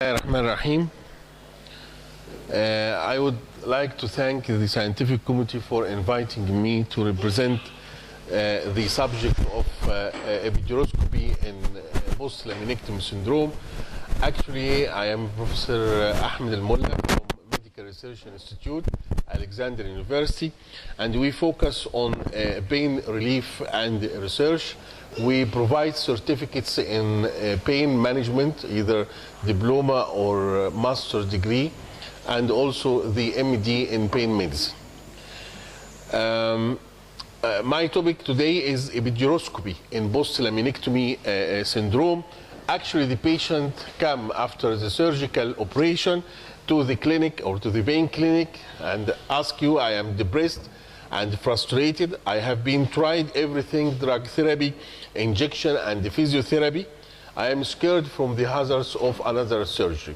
Rahim. I would like to thank the scientific committee for inviting me to represent the subject of epiduroscopy in post-laminectomy syndrome. Actually, I am Professor Ahmed Al-Mulla from Medical Research Institute, Alexandria University, and we focus on pain relief and research. We provide certificates in pain management, either diploma or master's degree, and also the MD in pain medicine. My topic today is epiduroscopy in post-laminectomy syndrome. Actually, the patient come after the surgical operation to the clinic or to the pain clinic and ask you, I am depressed and frustrated. I have been tried everything, drug therapy, injection, and physiotherapy. I am scared from the hazards of another surgery.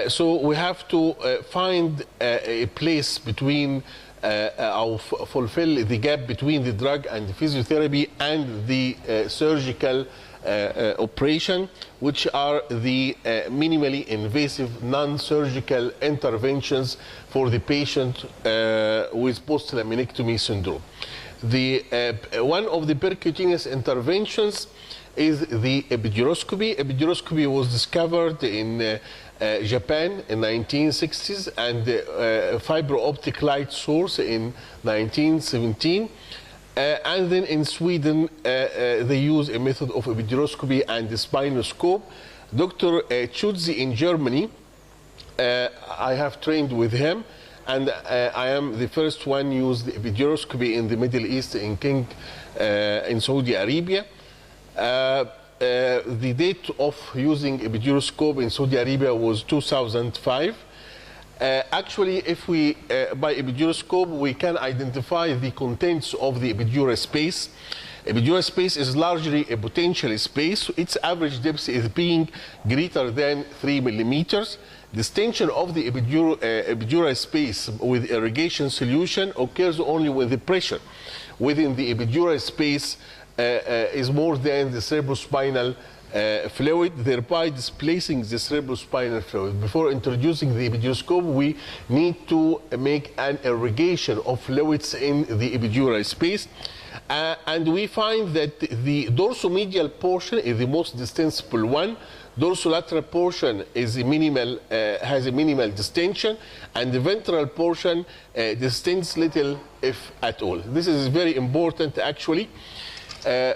So we have to find a place between fulfill the gap between the drug and the physiotherapy and the surgical operation, which are the minimally invasive non-surgical interventions for the patient with post-laminectomy syndrome. One of the percutaneous interventions is the epiduroscopy. Epiduroscopy was discovered in Japan in 1960s and fiber optic light source in 1917. And then in Sweden, they use a method of epiduroscopy and the spinoscope. Dr. Chudzi in Germany, I have trained with him, and I am the first one used epiduroscopy in the Middle East in Saudi Arabia. The date of using epiduroscope in Saudi Arabia was 2005. Actually, if we, by epiduroscope, we can identify the contents of the epidural space. Epidural space is largely a potential space. Its average depth is being greater than 3 millimeters. Distension of the epidural space with irrigation solution occurs only when the pressure within the epidural space is more than the cerebrospinal fluid, thereby displacing the cerebrospinal fluid. Before introducing the epiduroscope, we need to make an irrigation of fluids in the epidural space. And we find that the dorsomedial portion is the most distensible one. Dorsolateral portion is minimal, has a minimal distension, and the ventral portion distends little, if at all. This is very important, actually,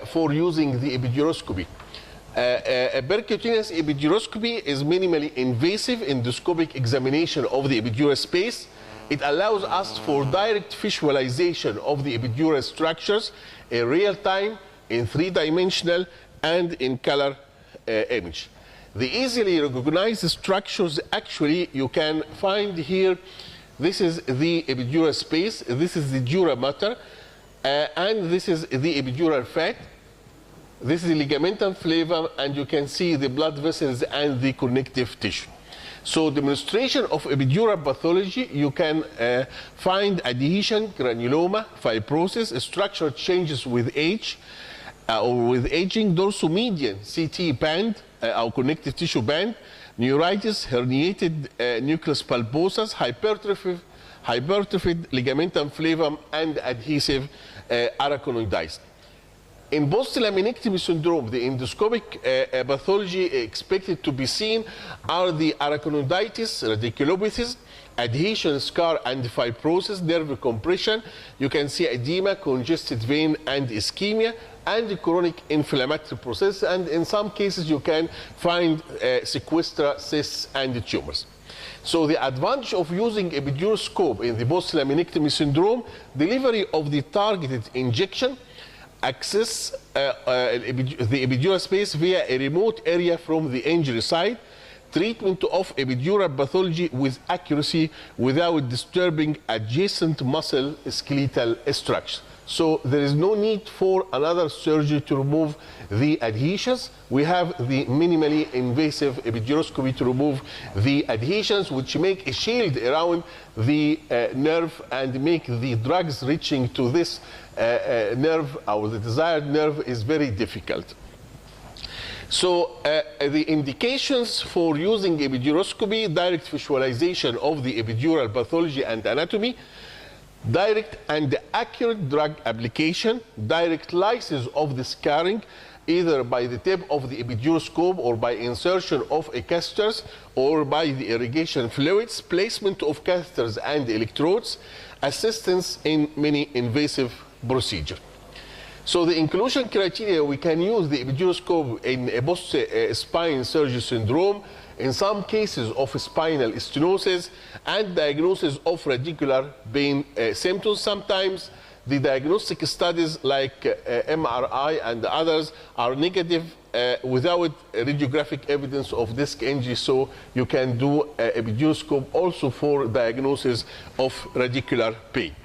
for using the epiduroscopy. A percutaneous epiduroscopy is minimally invasive endoscopic examination of the epidural space. It allows us for direct visualization of the epidural structures in real time, in three-dimensional, and in color image. The easily recognized structures, actually, you can find here. This is the epidural space. This is the dura mater, and this is the epidural fat. This is the ligamentum flavum, and you can see the blood vessels and the connective tissue. So demonstration of epidural pathology, you can find adhesion, granuloma, fibrosis, structural changes with age or with aging, dorsomedian CT band or connective tissue band, neuritis, herniated nucleus pulposus, hypertrophied ligamentum flavum, and adhesive arachidosis. In post-laminectomy syndrome, the endoscopic pathology expected to be seen are the arachidosis, radiculopathies, adhesion, scar, and fibrosis, nerve compression. You can see edema, congested vein, and ischemia, and the chronic inflammatory process. And in some cases, you can find sequestra, cysts, and tumors. So the advantage of using epiduroscope in the post-laminectomy syndrome, delivery of the targeted injection, access the epidural space via a remote area from the injury site, treatment of epidural pathology with accuracy without disturbing adjacent muscle skeletal structure. So there is no need for another surgery to remove the adhesions. We have the minimally invasive epiduroscopy to remove the adhesions, which make a shield around the nerve and make the drugs reaching to this nerve or the desired nerve is very difficult. So the indications for using epiduroscopy: direct visualization of the epidural pathology and anatomy, direct and accurate drug application, direct lysis of the scarring, either by the tip of the epiduroscope or by insertion of catheters or by the irrigation fluids, placement of catheters and electrodes, assistance in many invasive procedures. So the inclusion criteria: we can use the epiduroscope in a post-spine surgery syndrome, in some cases of spinal stenosis, and diagnosis of radicular pain symptoms. Sometimes the diagnostic studies like MRI and others are negative without radiographic evidence of disc injury, so you can do epiduroscope also for diagnosis of radicular pain.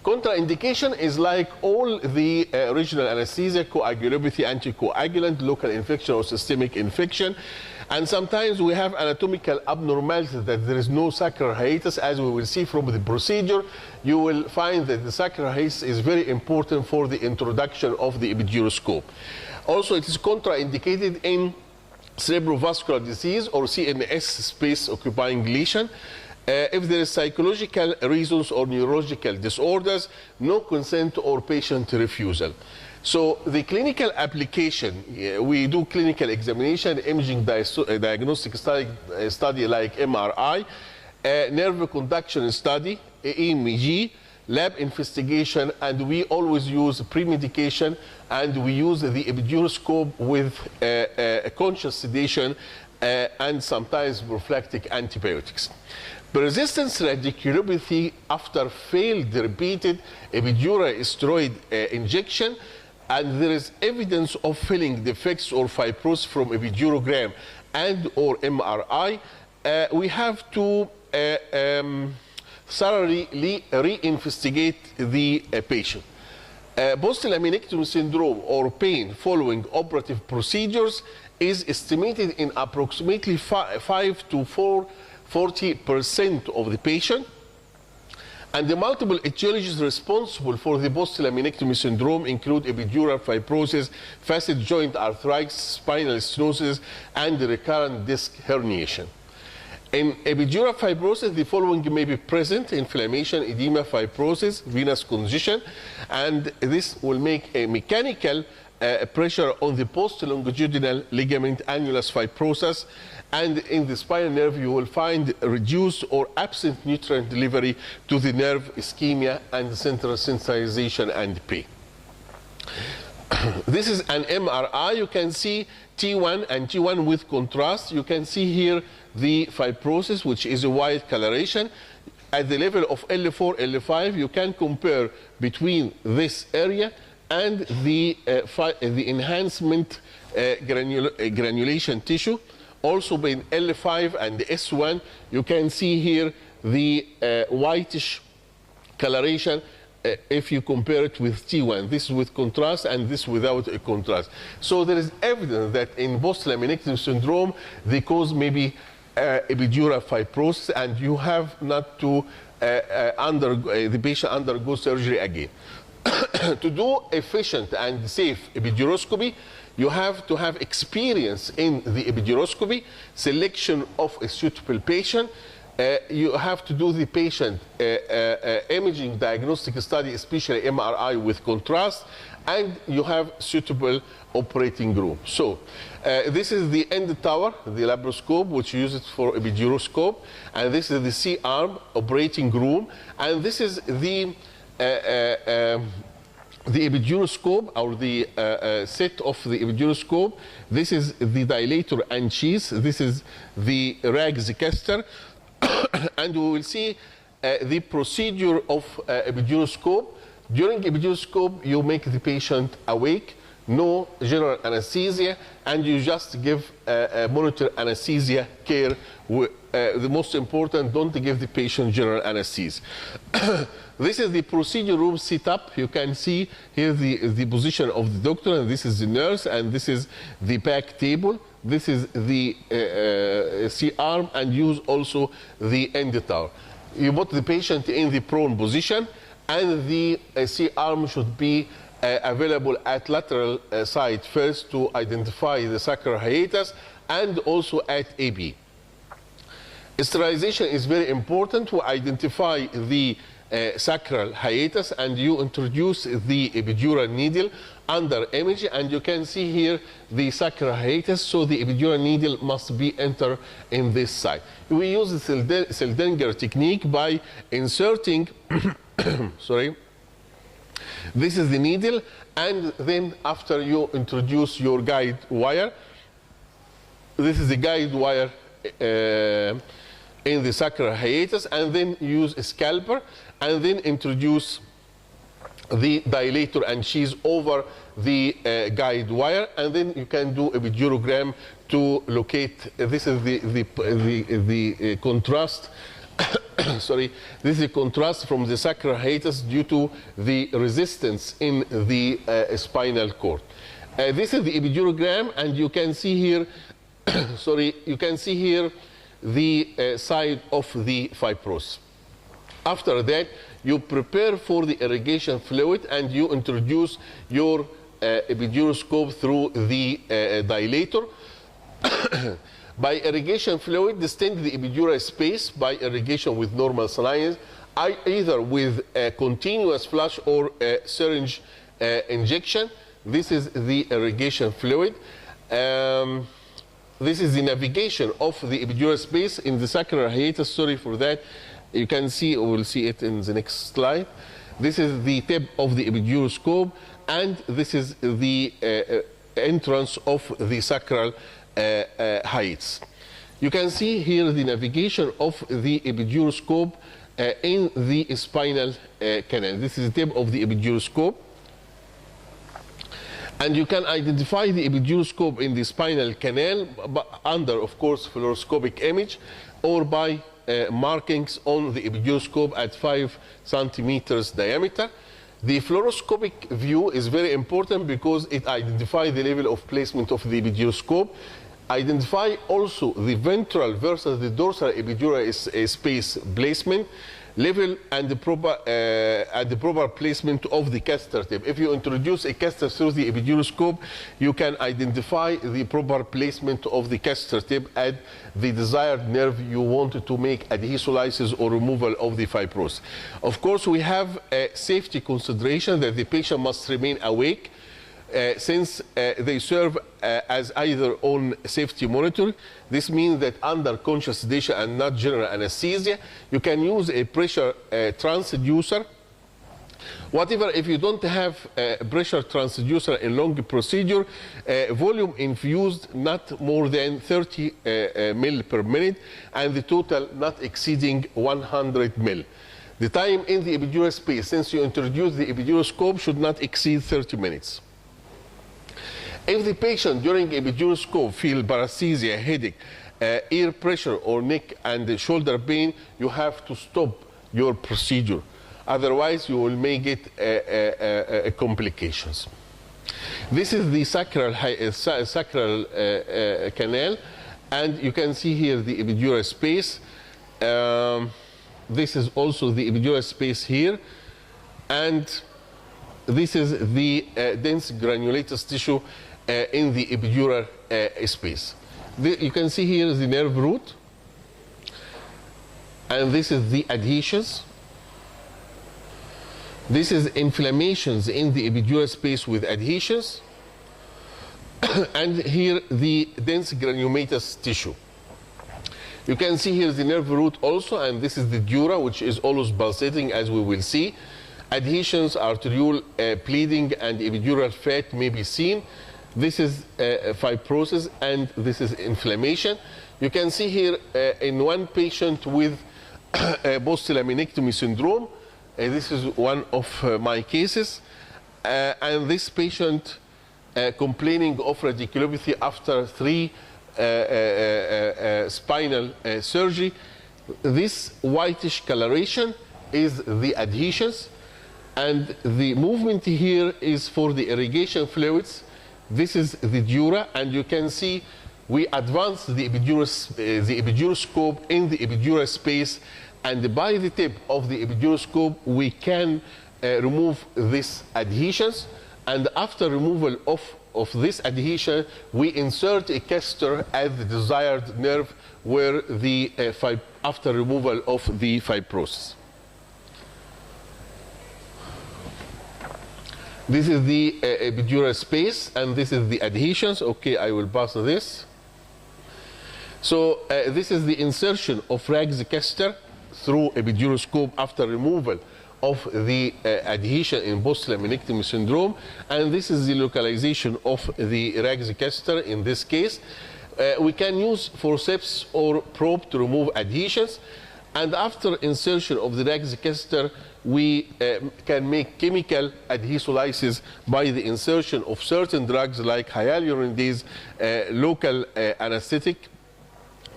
Contraindication is like all the regional anesthesia: coagulopathy, anticoagulant, local infection or systemic infection. And sometimes we have anatomical abnormalities that there is no sacral hiatus. As we will see from the procedure, you will find that the sacral hiatus is very important for the introduction of the epiduroscope. Also, it is contraindicated in cerebrovascular disease or CNS space occupying lesion. If there is psychological reasons or neurological disorders, no consent or patient refusal. So the clinical application, we do clinical examination, imaging diagnostic study like MRI, nerve conduction study, EMG, lab investigation, and we always use pre-medication, and we use the epiduroscope with conscious sedation and sometimes prophylactic antibiotics. Persistent radiculopathy after failed repeated epidural steroid injection, and there is evidence of filling defects or fibrosis from epidurogram and or MRI, we have to thoroughly re-investigate the patient. Post-laminectomy syndrome or pain following operative procedures is estimated in approximately 5 to 40% of the patient. And the multiple etiologies responsible for the post-laminectomy syndrome include epidural fibrosis, facet joint arthritis, spinal stenosis, and recurrent disc herniation. In epidural fibrosis, the following may be present: inflammation, edema, fibrosis, venous congestion, and this will make a mechanical pressure on the post-longitudinal ligament annulus fibrosus, and in the spinal nerve you will find reduced or absent nutrient delivery to the nerve, ischemia, and central sensitization and pain. This is an MRI. You can see T1 and T1 with contrast. You can see here the fibrosis, which is a white coloration. At the level of L4, L5, you can compare between this area and the enhancement granulation tissue. Also in L5 and S1, you can see here the whitish coloration if you compare it with T1. This is with contrast and this without a contrast. So there is evidence that in post-laminectomy syndrome, the cause may be epidural fibrosis, and you have not to the patient undergo surgery again. To do efficient and safe epiduroscopy, you have to have experience in the epiduroscopy, selection of a suitable patient. You have to do the patient imaging diagnostic study, especially MRI with contrast, and you have suitable operating room. So this is the end tower, the laparoscope, which uses for epiduroscope, and this is the C-arm operating room, and this is the epiduroscope, or the set of the epiduroscope. This is the dilator and sheath. This is the rags caster. And we will see the procedure of epiduroscope. During epiduroscope, you make the patient awake, no general anesthesia, and you just give monitor anesthesia care. The most important, don't give the patient general anesthesia. This is the procedure room setup. You can see here the position of the doctor, and this is the nurse, and this is the back table. This is the C-arm, and use also the end tower. You put the patient in the prone position, and the C-arm should be available at lateral side first to identify the sacral hiatus, and also at AB. Sterilization is very important to identify the sacral hiatus, and you introduce the epidural needle under image, and you can see here the sacral hiatus, so the epidural needle must be entered in this side. We use the Seldinger technique by inserting sorry, this is the needle, and then after you introduce your guide wire, this is the guide wire in the sacral hiatus, and then use a scalpel, and then introduce the dilator and sheath over the guide wire, and then you can do a epidurogram to locate. This is the contrast. Sorry, this is a contrast from the sacral hiatus due to the resistance in the spinal cord. This is the epidurogram, and you can see here. Sorry, you can see here the side of the fibrosis. After that, you prepare for the irrigation fluid, and you introduce your epiduroscope through the dilator. By irrigation fluid, distend the epidural space by irrigation with normal saline, either with a continuous flush or a syringe injection. This is the irrigation fluid. This is the navigation of the epidural space in the sacral hiatus. Sorry for that. You can see, we'll see it in the next slide. This is the tip of the epiduroscope, and this is the entrance of the sacral hiatus. You can see here the navigation of the epiduroscope in the spinal canal. This is the tip of the epiduroscope. And you can identify the epiduroscope in the spinal canal under, of course, fluoroscopic image, or by markings on the epiduroscope at 5 centimeters diameter. The fluoroscopic view is very important because it identifies the level of placement of the epiduroscope. Identify also the ventral versus the dorsal epidural space placement level, and the proper placement of the catheter tip. If you introduce a catheter through the epiduroscope, you can identify the proper placement of the catheter tip at the desired nerve you want to make adhesolysis or removal of the fibrosis. Of course, we have a safety consideration that the patient must remain awake, since they serve as either on safety monitor. This means that under conscious sedation and not general anesthesia, you can use a pressure transducer. Whatever, if you don't have a pressure transducer in long procedure, volume infused not more than 30 ml per minute, and the total not exceeding 100 ml. The time in the epidural space, since you introduce the epiduroscope, should not exceed 30 minutes. If the patient during epiduroscope feel paresthesia, headache, ear pressure, or neck and shoulder pain, you have to stop your procedure. Otherwise, you will may get complications. This is the sacral canal, and you can see here the epidural space. This is also the epidural space here, and this is the dense granulated tissue in the epidural space. You can see here is the nerve root, and this is the adhesions. This is inflammations in the epidural space with adhesions, and here the dense granulomatous tissue. You can see here the nerve root also, and this is the dura, which is always pulsating, as we will see. Adhesions, arteriole bleeding, and epidural fat may be seen. This is fibrosis, and this is inflammation. You can see here in one patient with post-laminectomy syndrome. This is one of my cases. And this patient complaining of radiculopathy after 3 spinal surgery. This whitish coloration is the adhesions, and the movement here is for the irrigation fluids. This is the dura, and you can see we advance the epiduroscope in the epidural space, and by the tip of the epiduroscope we can remove these adhesions, And after removal of this adhesion, we insert a catheter at the desired nerve where the after removal of the fibrosis. This is the epidural space, and this is the adhesions. Okay, I will pass this. So this is the insertion of rags catheter through epiduroscope after removal of the adhesion in post-laminectomy syndrome, and this is the localization of the rags catheter in this case. We can use forceps or probe to remove adhesions, and after insertion of the rags catheter, we can make chemical adhesolysis by the insertion of certain drugs like hyaluronidase, local anesthetic,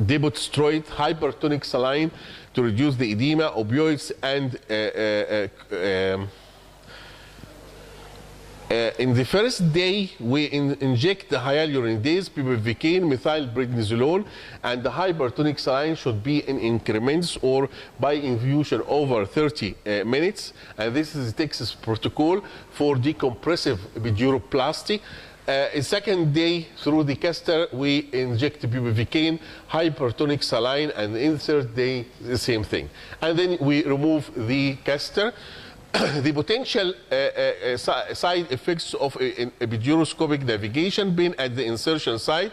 depot steroid, hypertonic saline to reduce the edema, opioids, and in the first day, we inject the hyaluronidase, bupivacaine, methylprednisolone, and the hypertonic saline should be in increments or by infusion over 30 minutes. And this is the Texas protocol for decompressive epiduroplasty. In second day, through the catheter, we inject bupivacaine, hypertonic saline, and in the third day, the same thing. And then we remove the catheter. The potential side effects of epiduroscopic navigation being at the insertion site,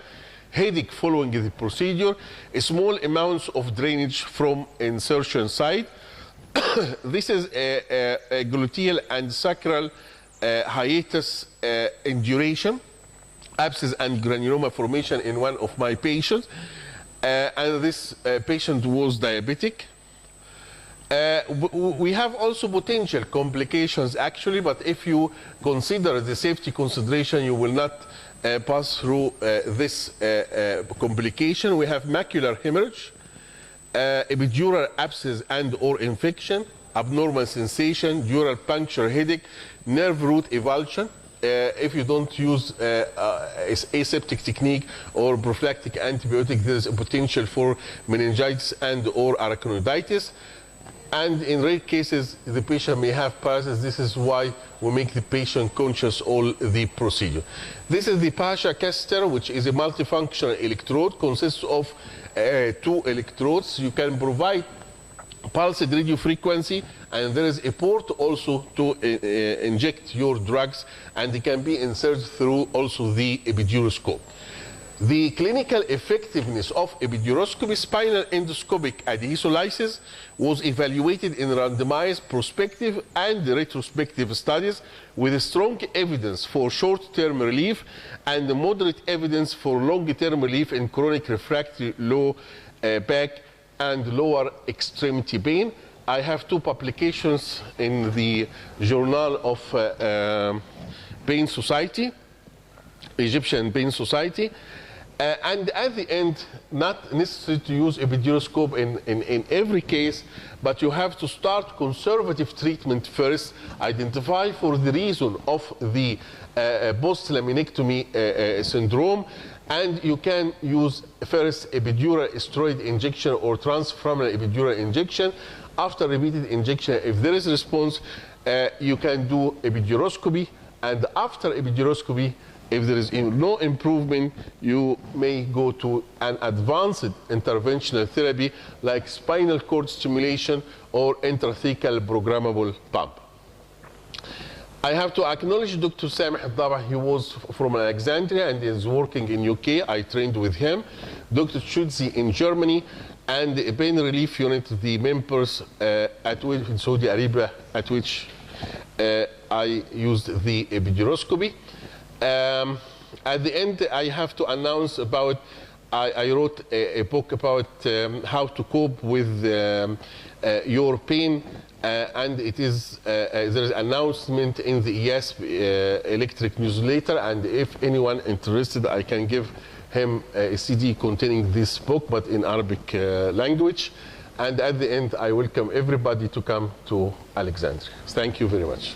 headache following the procedure, small amounts of drainage from insertion site. This is a gluteal and sacral hiatus induration, abscess and granuloma formation in one of my patients, and this patient was diabetic. We have also potential complications actually, but if you consider the safety consideration, you will not pass through this complication. We have macular hemorrhage, epidural abscess and or infection, abnormal sensation, dural puncture, headache, nerve root avulsion. If you don't use aseptic technique or prophylactic antibiotic, there is a potential for meningitis and or arachnoiditis. And in rare cases, the patient may have paralysis. This is why we make the patient conscious all the procedure. This is the Pasha catheter, which is a multifunctional electrode, consists of 2 electrodes. You can provide pulsed radio frequency, and there is a port also to inject your drugs, and it can be inserted through also the epiduroscope. The clinical effectiveness of epiduroscopy spinal endoscopic adhesolysis was evaluated in randomized prospective and retrospective studies with strong evidence for short-term relief and moderate evidence for long-term relief in chronic refractory low back and lower extremity pain. I have 2 publications in the Journal of Pain Society, Egyptian Pain Society. And at the end, not necessary to use epiduroscope in every case, but you have to start conservative treatment first, identify for the reason of the post-laminectomy syndrome, and you can use first epidural steroid injection or transfemoral epidural injection. After repeated injection, if there is response, you can do epiduroscopy, and after epiduroscopy, if there is no improvement, you may go to an advanced interventional therapy like spinal cord stimulation or intrathecal programmable pump. I have to acknowledge Dr. Sameh Al-Dabah. He was from Alexandria and is working in UK. I trained with him. Dr. Chudzi in Germany, and the pain relief unit, the members in Saudi Arabia, at which I used the epiduroscopy. At the end, I have to announce about, I wrote a book about how to cope with your pain, and it is, there is an announcement in the ES electric newsletter, and if anyone interested, I can give him a CD containing this book, but in Arabic language. And at the end, I welcome everybody to come to Alexandria. Thank you very much.